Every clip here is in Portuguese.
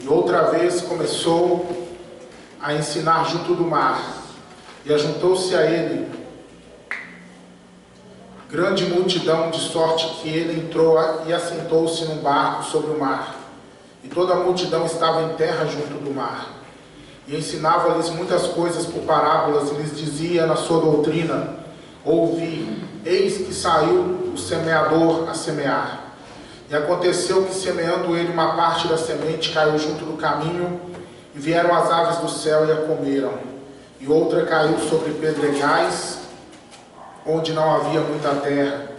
E outra vez começou a ensinar junto do mar, e ajuntou-se a ele grande multidão, de sorte que ele entrou e assentou-se num barco sobre o mar. E toda a multidão estava em terra junto do mar. E ensinava-lhes muitas coisas por parábolas, e lhes dizia na sua doutrina: ouvi, eis que saiu o semeador a semear. E aconteceu que, semeando ele, uma parte da semente caiu junto do caminho, e vieram as aves do céu e a comeram. E outra caiu sobre pedregais, onde não havia muita terra,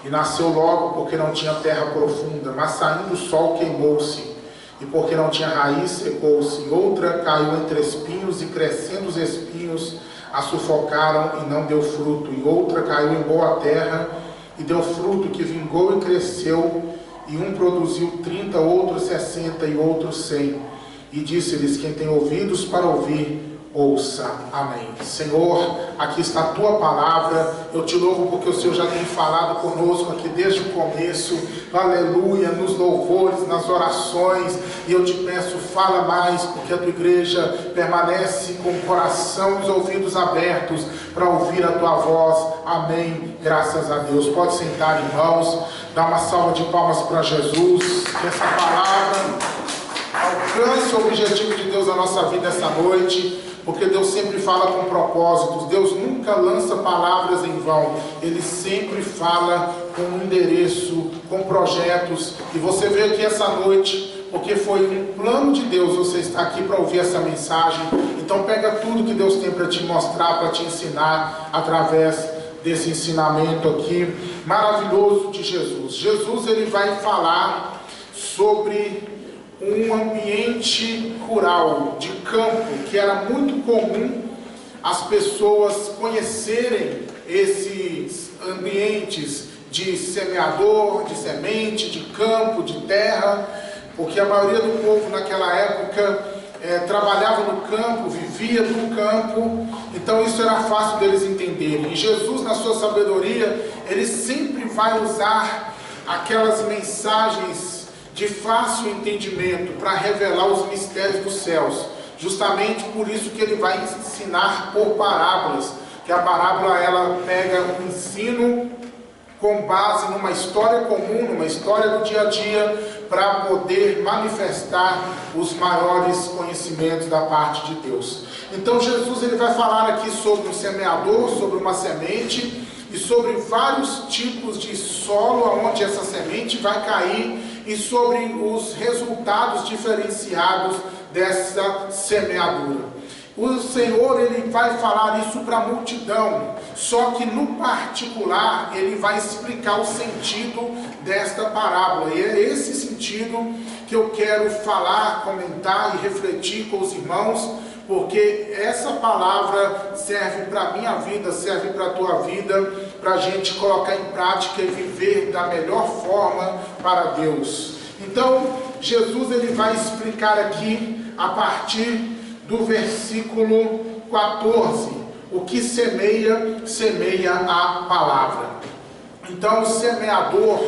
e nasceu logo, porque não tinha terra profunda, mas saindo o sol queimou-se, e porque não tinha raiz secou-se. E outra caiu entre espinhos, e crescendo os espinhos a sufocaram, e não deu fruto. E outra caiu em boa terra, e deu fruto, que vingou e cresceu, e um produziu 30, outro 60, e outro 100. E disse-lhes: quem tem ouvidos para ouvir, ouça. Amém. Senhor, aqui está a tua palavra. Eu te louvo porque o Senhor já tem falado conosco aqui desde o começo. Aleluia, nos louvores, nas orações. E eu te peço, fala mais, porque a tua igreja permanece com o coração e os ouvidos abertos para ouvir a tua voz. Amém. Graças a Deus. Pode sentar, irmãos. Dá uma salva de palmas para Jesus. Que essa palavra alcance o objetivo de Deus na nossa vida essa noite. Porque Deus sempre fala com propósitos. Deus nunca lança palavras em vão. Ele sempre fala com um endereço, com projetos. E você veio aqui essa noite porque foi um plano de Deus você está aqui para ouvir essa mensagem. Então pega tudo que Deus tem para te mostrar, para te ensinar através desse ensinamento aqui maravilhoso de Jesus. Jesus, ele vai falar sobre um ambiente rural, de campo, que era muito comum as pessoas conhecerem esses ambientes de semeador, de semente, de campo, de terra, porque a maioria do povo naquela época trabalhava no campo, vivia no campo, então isso era fácil deles entenderem. E Jesus, na sua sabedoria, ele sempre vai usar aquelas mensagens de fácil entendimento para revelar os mistérios dos céus. Justamente por isso que ele vai ensinar por parábolas, que a parábola ela pega um ensino com base numa história comum, numa história do dia a dia, para poder manifestar os maiores conhecimentos da parte de Deus. Então Jesus ele vai falar aqui sobre um semeador, sobre uma semente e sobre vários tipos de solo onde essa semente vai cair e sobre os resultados diferenciados dessa semeadura. O Senhor ele vai falar isso para a multidão, só que no particular ele vai explicar o sentido desta parábola. E é esse sentido que eu quero falar, comentar e refletir com os irmãos, porque essa palavra serve para a minha vida, serve para a tua vida, para a gente colocar em prática e viver da melhor forma para Deus. Então, Jesus ele vai explicar aqui, a partir do versículo 14, o que semeia, semeia a palavra. Então, o semeador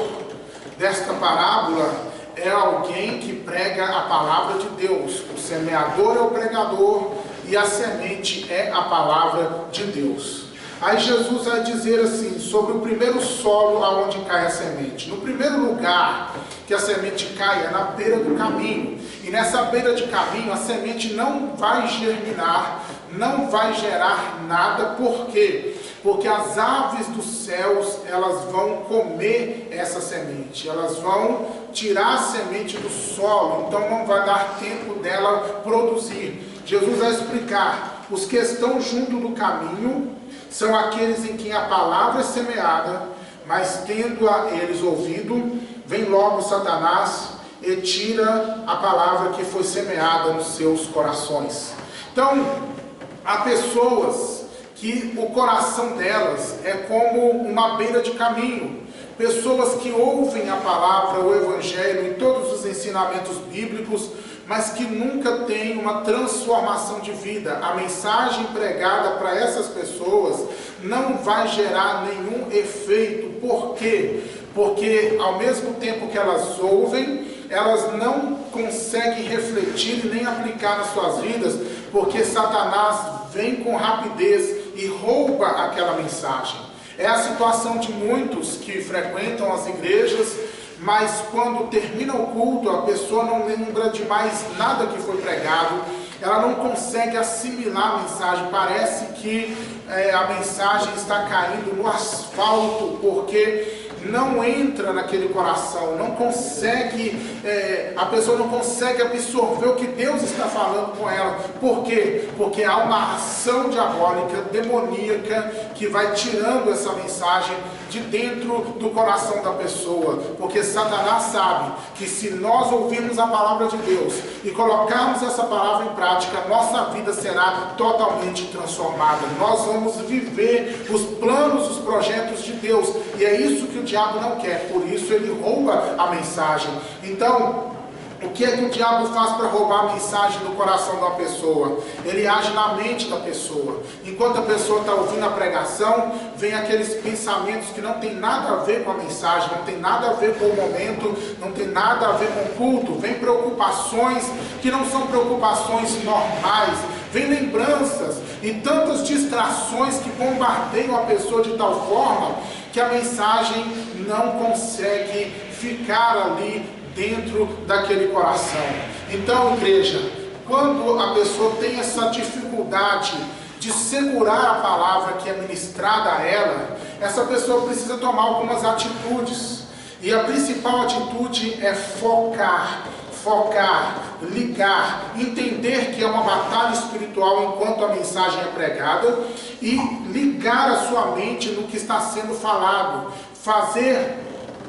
desta parábola é alguém que prega a palavra de Deus. O semeador é o pregador e a semente é a palavra de Deus. Aí Jesus vai dizer assim, sobre o primeiro solo aonde cai a semente. No primeiro lugar que a semente cai é na beira do caminho. E nessa beira de caminho a semente não vai germinar, não vai gerar nada. Por quê? Porque as aves dos céus, elas vão comer essa semente. Elas vão tirar a semente do solo, então não vai dar tempo dela produzir. Jesus vai explicar, os que estão junto do caminho são aqueles em quem a palavra é semeada, mas tendo a eles ouvido, vem logo Satanás e tira a palavra que foi semeada nos seus corações. Então, há pessoas que o coração delas é como uma beira de caminho. Pessoas que ouvem a palavra, o evangelho e todos os ensinamentos bíblicos, mas que nunca têm uma transformação de vida. A mensagem pregada para essas pessoas não vai gerar nenhum efeito. Por quê? Porque ao mesmo tempo que elas ouvem, elas não conseguem refletir e nem aplicar nas suas vidas, porque Satanás vem com rapidez e rouba aquela mensagem. É a situação de muitos que frequentam as igrejas, mas quando termina o culto, a pessoa não lembra de mais nada que foi pregado, ela não consegue assimilar a mensagem, parece que a mensagem está caindo no asfalto, porque não entra naquele coração, não consegue, a pessoa não consegue absorver o que Deus está falando com ela. Por quê? Porque há uma ação diabólica, demoníaca, que vai tirando essa mensagem de dentro do coração da pessoa, porque Satanás sabe que se nós ouvirmos a palavra de Deus e colocarmos essa palavra em prática, nossa vida será totalmente transformada. Nós vamos viver os planos, os projetos de Deus, e é isso que o diabo não quer, por isso ele rouba a mensagem. Então, o que é que o diabo faz para roubar a mensagem do coração da pessoa? Ele age na mente da pessoa. Enquanto a pessoa está ouvindo a pregação, vem aqueles pensamentos que não tem nada a ver com a mensagem, não tem nada a ver com o momento, não tem nada a ver com o culto. Vem preocupações que não são preocupações normais, vem lembranças e tantas distrações que bombardeiam a pessoa de tal forma que a mensagem não consegue ficar ali dentro daquele coração. Então, igreja, quando a pessoa tem essa dificuldade de segurar a palavra que é ministrada a ela, essa pessoa precisa tomar algumas atitudes. E a principal atitude é focar, ligar, entender que é uma batalha espiritual enquanto a mensagem é pregada, e ligar a sua mente no que está sendo falado, fazer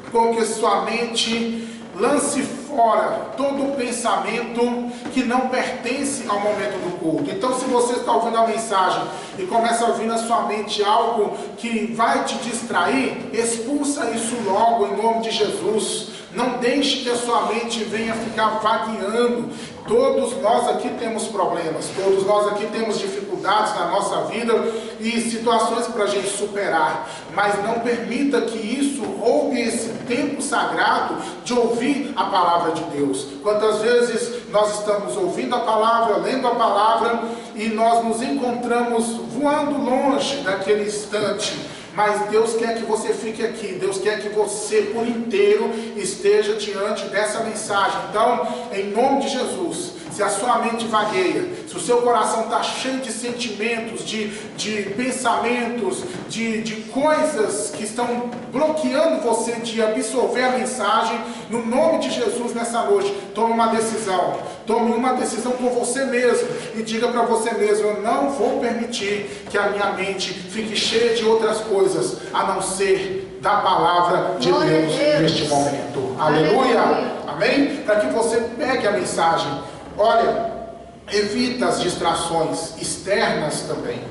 com que sua mente lance fora todo o pensamento que não pertence ao momento do culto. Então, se você está ouvindo a mensagem e começa a vir na sua mente algo que vai te distrair, expulsa isso logo em nome de Jesus. Não deixe que a sua mente venha ficar vagueando. Todos nós aqui temos problemas, todos nós aqui temos dificuldades na nossa vida e situações para a gente superar, mas não permita que isso roube esse tempo sagrado de ouvir a palavra de Deus. Quantas vezes nós estamos ouvindo a palavra, lendo a palavra, e nós nos encontramos voando longe daquele instante, mas Deus quer que você fique aqui, Deus quer que você por inteiro esteja diante dessa mensagem. Então, em nome de Jesus, se a sua mente vagueia, se o seu coração está cheio de sentimentos, de pensamentos, de coisas que estão bloqueando você de absorver a mensagem, no nome de Jesus nessa noite, tome uma decisão com você mesmo e diga para você mesmo: eu não vou permitir que a minha mente fique cheia de outras coisas, a não ser da palavra de Deus neste momento. Aleluia! Amém? Para que você pegue a mensagem. Olha, evita as distrações externas também.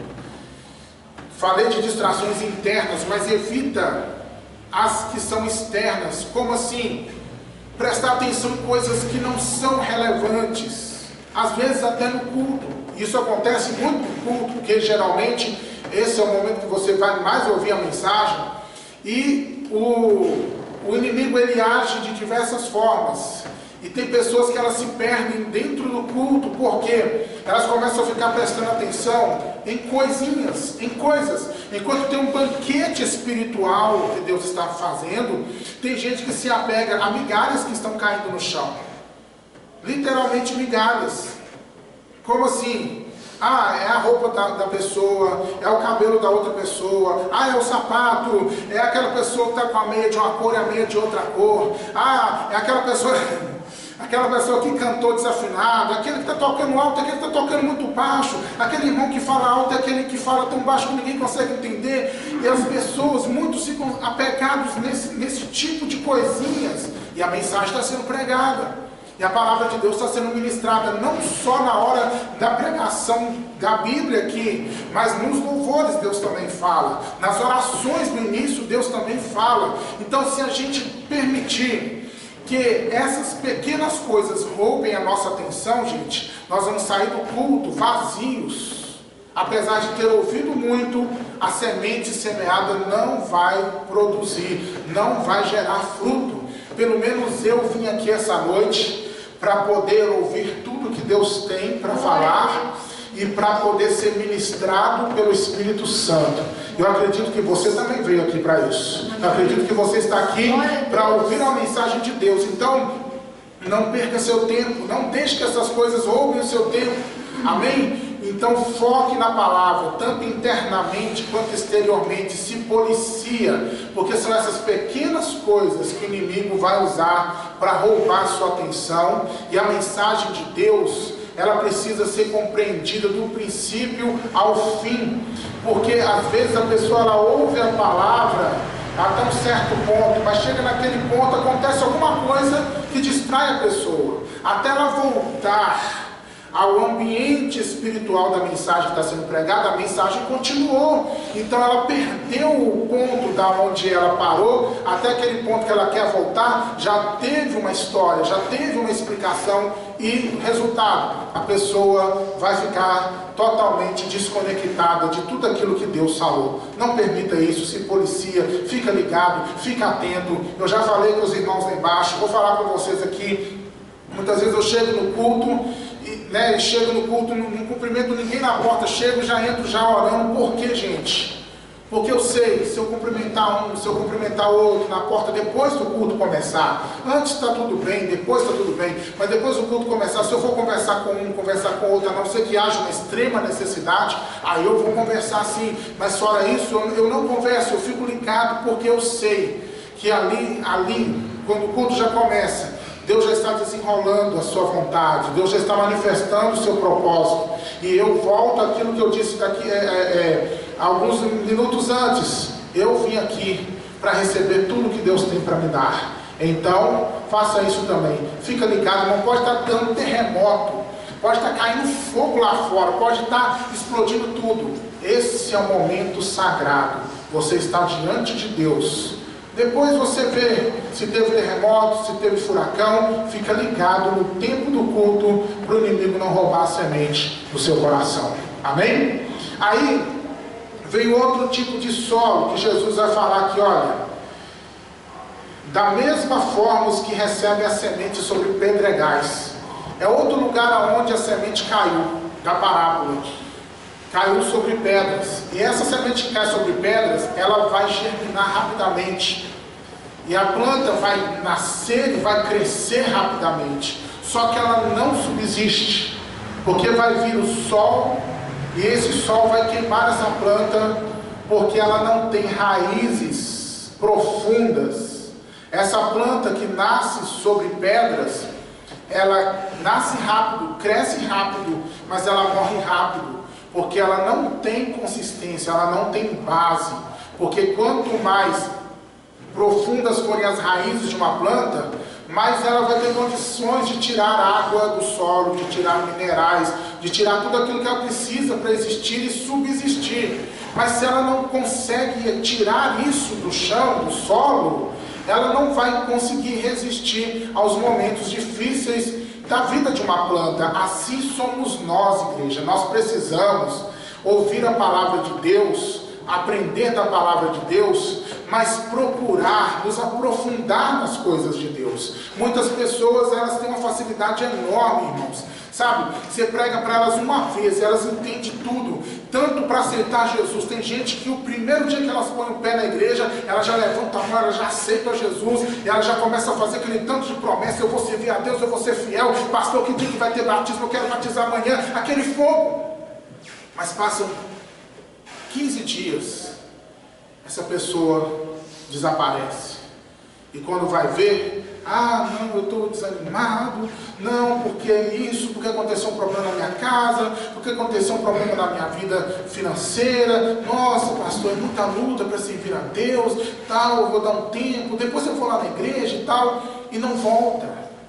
Falei de distrações internas, mas evita as que são externas. Como assim? Prestar atenção em coisas que não são relevantes, às vezes até no culto. Isso acontece muito no culto, porque geralmente esse é o momento que você vai mais ouvir a mensagem. E o inimigo, ele age de diversas formas. E tem pessoas que elas se perdem dentro do culto, porque elas começam a ficar prestando atenção em coisinhas, em coisas. Enquanto tem um banquete espiritual que Deus está fazendo, tem gente que se apega a migalhas que estão caindo no chão. Literalmente migalhas. Como assim? Ah, é a roupa da pessoa, é o cabelo da outra pessoa, ah, é o sapato, é aquela pessoa que está com a meia de uma cor e a meia de outra cor, ah, é aquela pessoa que cantou desafinado, aquele que está tocando alto, aquele que está tocando muito baixo, aquele irmão que fala alto, aquele que fala tão baixo que ninguém consegue entender. E as pessoas, muitos ficam apegados nesse tipo de coisinhas, e a mensagem está sendo pregada. E a palavra de Deus está sendo ministrada não só na hora da pregação da Bíblia aqui, mas nos louvores Deus também fala. Nas orações no início Deus também fala. Então, se a gente permitir que essas pequenas coisas roubem a nossa atenção, gente, nós vamos sair do culto vazios. Apesar de ter ouvido muito, a semente semeada não vai produzir, não vai gerar fruto. Pelo menos eu vim aqui essa noite para poder ouvir tudo que Deus tem para falar e para poder ser ministrado pelo Espírito Santo. Eu acredito que você também veio aqui para isso. Eu acredito que você está aqui para ouvir a mensagem de Deus. Então, não perca seu tempo, não deixe que essas coisas roubem o seu tempo. Amém? Então foque na palavra, tanto internamente quanto exteriormente, se policia, porque são essas pequenas coisas que o inimigo vai usar para roubar sua atenção, e a mensagem de Deus, ela precisa ser compreendida do princípio ao fim, porque às vezes a pessoa ela ouve a palavra até um certo ponto, mas chega naquele ponto, acontece alguma coisa que distrai a pessoa, até ela voltar ao ambiente espiritual da mensagem que está sendo pregada. A mensagem continuou, então ela perdeu o ponto da onde ela parou, até aquele ponto que ela quer voltar, já teve uma história, já teve uma explicação, e resultado, a pessoa vai ficar totalmente desconectada de tudo aquilo que Deus falou. Não permita isso, se policia, fica ligado, fica atento. Eu já falei com os irmãos lá embaixo, vou falar com vocês aqui. Muitas vezes eu chego no culto, e chego no culto, não cumprimento ninguém na porta, chego e já entro já orando. Por quê, gente? Porque eu sei, se eu cumprimentar um, se eu cumprimentar outro na porta depois do culto começar, antes está tudo bem, depois está tudo bem, mas depois do culto começar, se eu for conversar com um, conversar com outro, a não ser que haja uma extrema necessidade, aí eu vou conversar sim, mas fora isso, eu não converso, eu fico ligado, porque eu sei que ali, quando o culto já começa, Deus já está desenrolando a sua vontade, Deus já está manifestando o seu propósito, e eu volto àquilo que eu disse daqui, alguns minutos antes. Eu vim aqui para receber tudo que Deus tem para me dar, então faça isso também, fica ligado. Não pode estar dando terremoto, pode estar caindo fogo lá fora, pode estar explodindo tudo. Esse é um momento sagrado, você está diante de Deus. Depois você vê se teve terremoto, se teve furacão, fica ligado no tempo do culto, para o inimigo não roubar a semente do seu coração. Amém? Aí vem outro tipo de solo que Jesus vai falar aqui, olha, da mesma forma os que recebem a semente sobre pedregais. É outro lugar onde a semente caiu, da parábola. Caiu sobre pedras, e essa semente que cai sobre pedras, ela vai germinar rapidamente, e a planta vai nascer e vai crescer rapidamente, só que ela não subsiste, porque vai vir o sol, e esse sol vai queimar essa planta, porque ela não tem raízes profundas. Essa planta que nasce sobre pedras, ela nasce rápido, cresce rápido, mas ela morre rápido, porque ela não tem consistência, ela não tem base. Porque quanto mais profundas forem as raízes de uma planta, mais ela vai ter condições de tirar água do solo, de tirar minerais, de tirar tudo aquilo que ela precisa para existir e subsistir. Mas se ela não consegue tirar isso do chão, do solo, ela não vai conseguir resistir aos momentos difíceis da vida de uma planta. Assim somos nós, igreja. Nós precisamos ouvir a palavra de Deus, aprender da palavra de Deus, mas procurar nos aprofundar nas coisas de Deus. Muitas pessoas, elas têm uma facilidade enorme, irmãos, sabe? Você prega para elas uma vez, elas entendem tudo, tanto para aceitar Jesus. Tem gente que o primeiro dia que elas põem o pé na igreja, ela já levanta a mão, ela já aceita Jesus, e ela já começa a fazer aquele tanto de promessa: eu vou servir a Deus, eu vou ser fiel, pastor, que dia que vai ter batismo, eu quero batizar amanhã, aquele fogo. Mas passam 15 dias, essa pessoa desaparece, e quando vai ver, não, eu estou desanimado, não, porque é isso, porque aconteceu um problema na minha casa, porque aconteceu um problema na minha vida financeira, nossa pastor, é muita luta para servir a Deus, tal, eu vou dar um tempo, depois eu vou lá na igreja e tal, e não volta.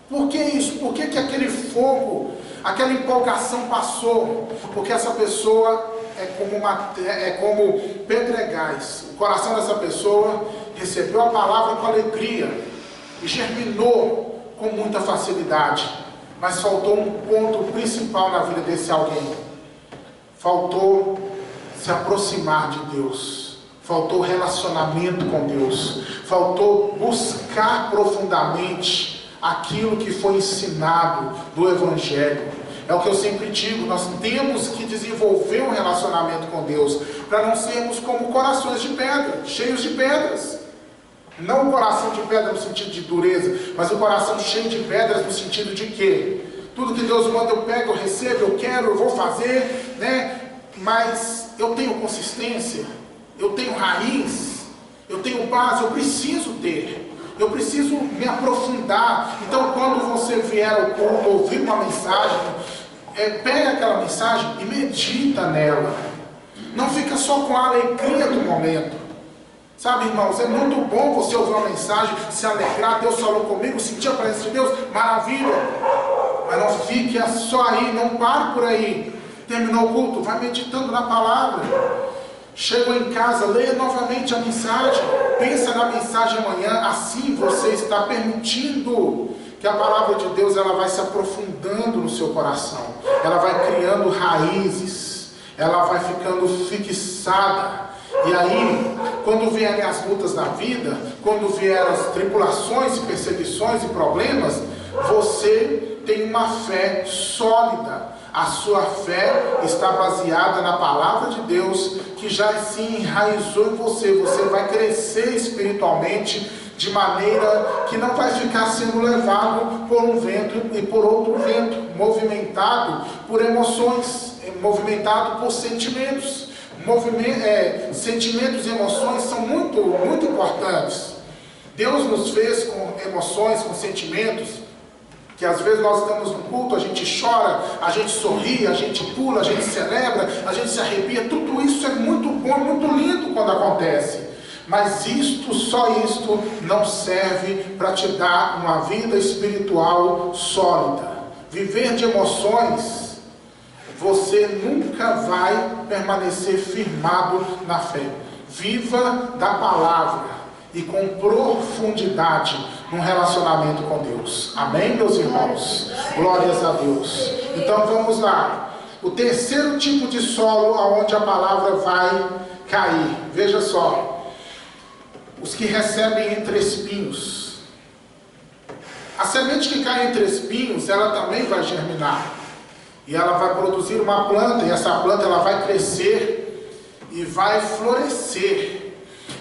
Por que isso? Por que aquele fogo, aquela empolgação passou? Porque essa pessoa é como pedregais. O coração dessa pessoa recebeu a palavra com alegria e germinou com muita facilidade, mas faltou um ponto principal na vida desse alguém. Faltou se aproximar de Deus, faltou relacionamento com Deus, faltou buscar profundamente aquilo que foi ensinado do Evangelho. É o que eu sempre digo, nós temos que desenvolver um relacionamento com Deus, para não sermos como corações de pedra, cheios de pedras. Não o coração de pedra no sentido de dureza, mas o coração cheio de pedras no sentido de que tudo que Deus manda eu pego, eu recebo, eu quero, eu vou fazer, né? Mas eu tenho consistência, eu tenho raiz, eu tenho base, eu preciso ter, eu preciso me aprofundar. Então, quando você vier ao culto, ouvir uma mensagem, pega aquela mensagem e medita nela. Não fica só com a alegria do momento. Sabe, irmãos, é muito bom você ouvir uma mensagem, se alegrar, Deus falou comigo, sentir a presença de Deus, maravilha. Mas não fique só aí, não pare por aí. Terminou o culto, vai meditando na palavra. Chegou em casa, leia novamente a mensagem, pensa na mensagem amanhã. Assim você está permitindo que a palavra de Deus ela vai se aprofundando no seu coração, ela vai criando raízes, ela vai ficando fixada. E aí, quando vierem as lutas da vida, quando vierem as tribulações, perseguições e problemas, você tem uma fé sólida. A sua fé está baseada na palavra de Deus, que já se enraizou em você. Você vai crescer espiritualmente de maneira que não vai ficar sendo levado por um vento e por outro vento, movimentado por emoções, movimentado por sentimentos. Sentimentos e emoções são muito importantes. Deus nos fez com emoções, com sentimentos, que às vezes nós estamos no culto, a gente chora, a gente sorri, a gente pula, a gente celebra, a gente se arrepia. Tudo isso é muito bom, muito lindo quando acontece. Mas só isto não serve para te dar uma vida espiritual sólida. Viver de emoções, você nunca vai permanecer firmado na fé. Viva da palavra e com profundidade num relacionamento com Deus. Amém, meus irmãos? Glórias a Deus. Então vamos lá. O terceiro tipo de solo aonde a palavra vai cair. Veja só. Os que recebem entre espinhos. A semente que cai entre espinhos, ela também vai germinar. E ela vai produzir uma planta, e essa planta ela vai crescer e vai florescer.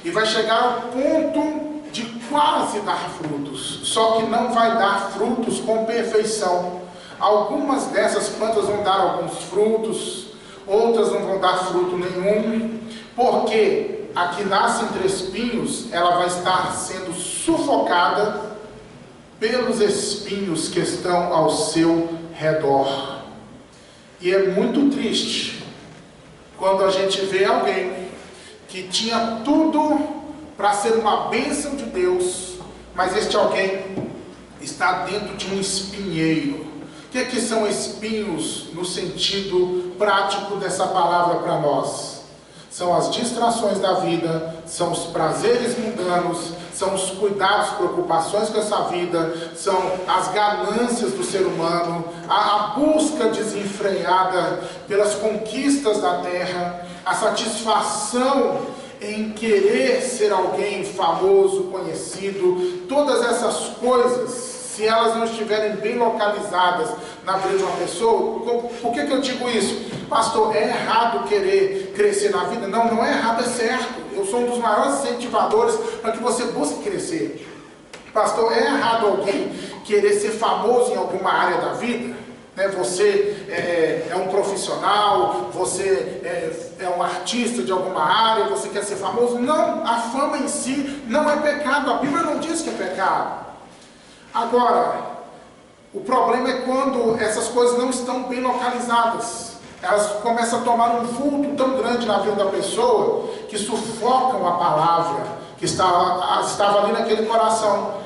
E vai chegar ao ponto de quase dar frutos. Só que não vai dar frutos com perfeição. Algumas dessas plantas vão dar alguns frutos, outras não vão dar fruto nenhum. Porque a que nasce entre espinhos, ela vai estar sendo sufocada pelos espinhos que estão ao seu redor. E é muito triste quando a gente vê alguém que tinha tudo para ser uma bênção de Deus, mas este alguém está dentro de um espinheiro. O que são espinhos no sentido prático dessa palavra para nós? São as distrações da vida, são os prazeres mundanos, são os cuidados, preocupações com essa vida, são as ganâncias do ser humano, a busca desenfreada pelas conquistas da terra, a satisfação em querer ser alguém famoso, conhecido. Todas essas coisas, se elas não estiverem bem localizadas na vida de uma pessoa, por que eu digo isso? Pastor, é errado querer crescer na vida? Não, não é errado, é certo. Eu sou um dos maiores incentivadores para que você busque crescer. Pastor, é errado alguém querer ser famoso em alguma área da vida? Você é um profissional, você é um artista de alguma área, você quer ser famoso? Não, a fama em si não é pecado, a Bíblia não diz que é pecado. Agora, o problema é quando essas coisas não estão bem localizadas. Elas começam a tomar um vulto tão grande na vida da pessoa que sufocam a palavra que estava ali naquele coração.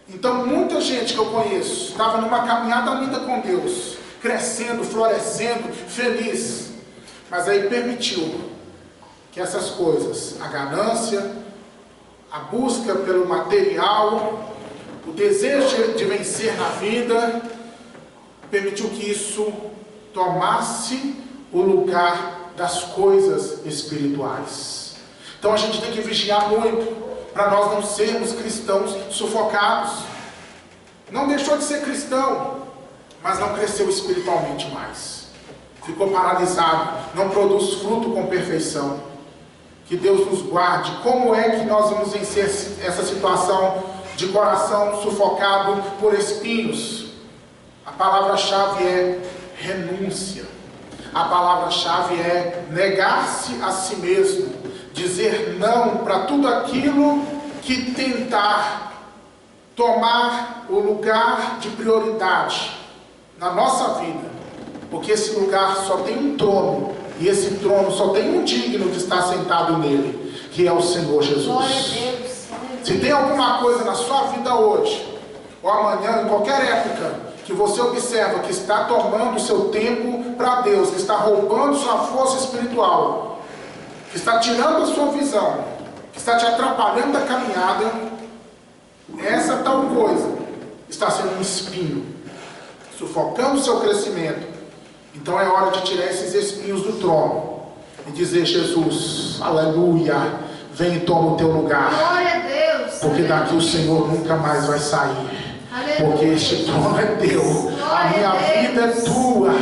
Então, muita gente que eu conheço estava numa caminhada linda com Deus, crescendo, florescendo, feliz, mas aí permitiu que essas coisas, a ganância, a busca pelo material, o desejo de vencer na vida, permitiu que isso tomasse o lugar das coisas espirituais. Então a gente tem que vigiar muito, para nós não sermos cristãos sufocados. Não deixou de ser cristão, mas não cresceu espiritualmente mais. Ficou paralisado, não produz fruto com perfeição. Que Deus nos guarde. Como é que nós vamos vencer essa situação de coração sufocado por espinhos? A palavra-chave é renúncia. A palavra-chave é negar-se a si mesmo, dizer não para tudo aquilo que tentar tomar o lugar de prioridade na nossa vida, porque esse lugar só tem um trono, e esse trono só tem um digno de estar sentado nele, que é o Senhor Jesus. Glória a Deus. Se tem alguma coisa na sua vida hoje, ou amanhã, em qualquer época, que você observa que está tomando o seu tempo para Deus, que está roubando sua força espiritual, que está tirando a sua visão, que está te atrapalhando da caminhada, essa tal coisa está sendo um espinho, sufocando o seu crescimento. Então é hora de tirar esses espinhos do trono e dizer: Jesus, aleluia, vem e toma o teu lugar. Glória a Deus. Porque daqui o Senhor nunca mais vai sair. Porque este trono é teu, a minha vida é tua,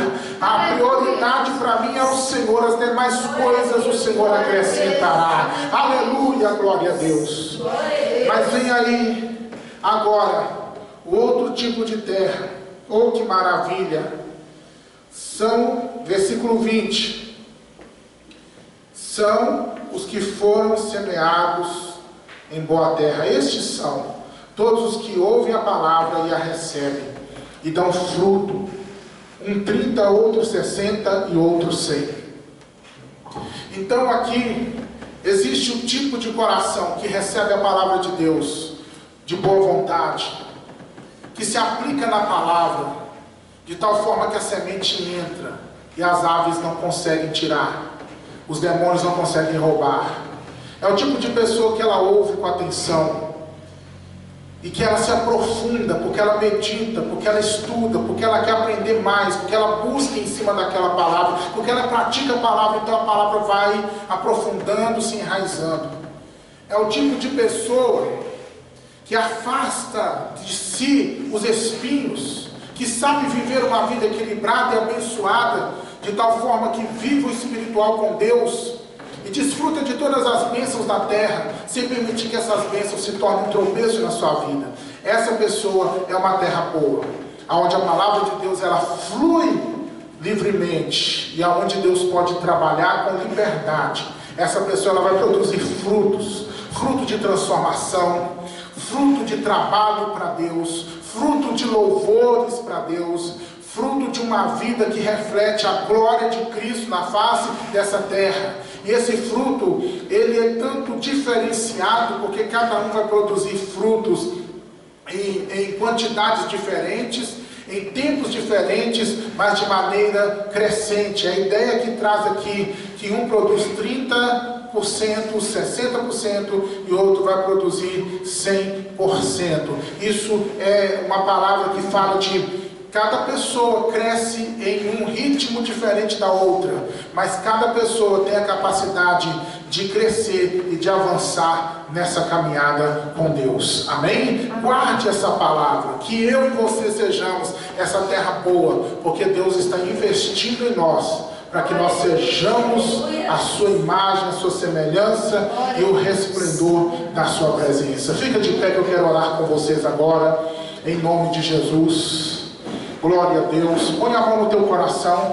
a prioridade para mim é o Senhor, as demais coisas o Senhor acrescentará. Aleluia, glória a Deus. Mas vem aí agora o outro tipo de terra. Oh, que maravilha! São, versículo 20, são os que foram semeados em boa terra. Estes são todos os que ouvem a palavra e a recebem, e dão fruto, um 30, outro 60 e outro 100. Então aqui existe um tipo de coração que recebe a palavra de Deus de boa vontade, que se aplica na palavra, de tal forma que a semente entra e as aves não conseguem tirar, os demônios não conseguem roubar. É o tipo de pessoa que ela ouve com atenção, e que ela se aprofunda, porque ela medita, porque ela estuda, porque ela quer aprender mais, porque ela busca em cima daquela palavra, porque ela pratica a palavra, então a palavra vai aprofundando, se enraizando. É o tipo de pessoa que afasta de si os espinhos, que sabe viver uma vida equilibrada e abençoada, de tal forma que vive o espiritual com Deus, e desfruta de todas as bênçãos da terra, sem permitir que essas bênçãos se tornem um tropeço na sua vida. Essa pessoa é uma terra boa, onde a palavra de Deus ela flui livremente, e aonde Deus pode trabalhar com liberdade. Essa pessoa ela vai produzir frutos, fruto de transformação, fruto de trabalho para Deus, fruto de louvores para Deus, fruto de uma vida que reflete a glória de Cristo na face dessa terra. E esse fruto, ele é tanto diferenciado, porque cada um vai produzir frutos em quantidades diferentes, em tempos diferentes, mas de maneira crescente. A ideia que traz aqui, que um produz 30%, 60% e outro vai produzir 100%. Isso é uma palavra que fala de cada pessoa cresce em um ritmo diferente da outra, mas cada pessoa tem a capacidade de crescer e de avançar nessa caminhada com Deus. Amém? Guarde essa palavra, que eu e você sejamos essa terra boa, porque Deus está investindo em nós, para que nós sejamos a sua imagem, a sua semelhança e o resplendor da sua presença. Fica de pé que eu quero orar com vocês agora, em nome de Jesus. Glória a Deus. Põe a mão no teu coração.